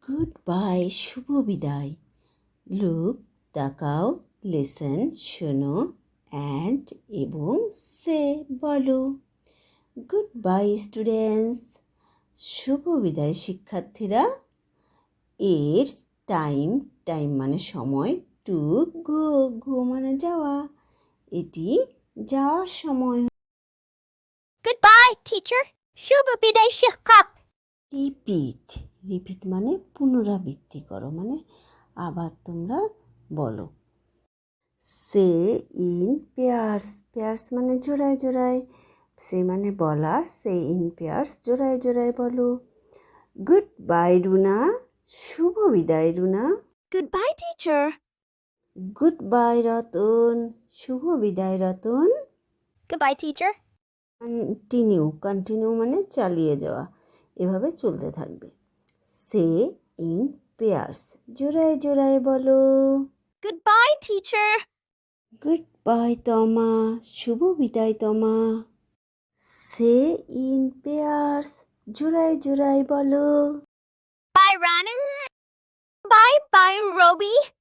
Good bye, শুভ বিদায়। Look, তাকাও, listen, শোনো, অ্যান্ড এবং সে বলো। গুড বাই স্টুডেন্টস, শুভ বিদায় শিক্ষার্থীরা। ইটস টাইম, টাইম মানে সময়, টু গো, গো মানে যাওয়া, এটি যাওয়ার সময়। Goodbye, teacher. শুভ বিদায় শিক্ষক। রিপিট, রিপিট মানে পুনরাবৃত্তি করো, মানে আবার তোমরা বলো। সে ইন পেয়ার্স, পেয়ার্স মানে জোড়ায় জোড়ায়, সে মানে বলা, সে ইন পেয়ার্স জোড়ায় জোড়ায় বলো। গুড বাই রুনা, শুভ বিদায় রুনা। Goodbye, teacher. Goodbye Ratan, শুভ বিদায় রতন। Goodbye, teacher. কন্টিনিউ, কন্টিনিউ মানে চালিয়ে যাওয়া, এভাবে চলতে থাকবে। সে ইন পেয়ার্স জোড়ায় জোড়ায় বলো। Goodbye, teacher. গুড বাই তমা, শুভ বিদায় তমা। সে ইন পেয়ার্স জোড়ায় জোড়ায় বলো। Bye, Rana. Bye, Roby.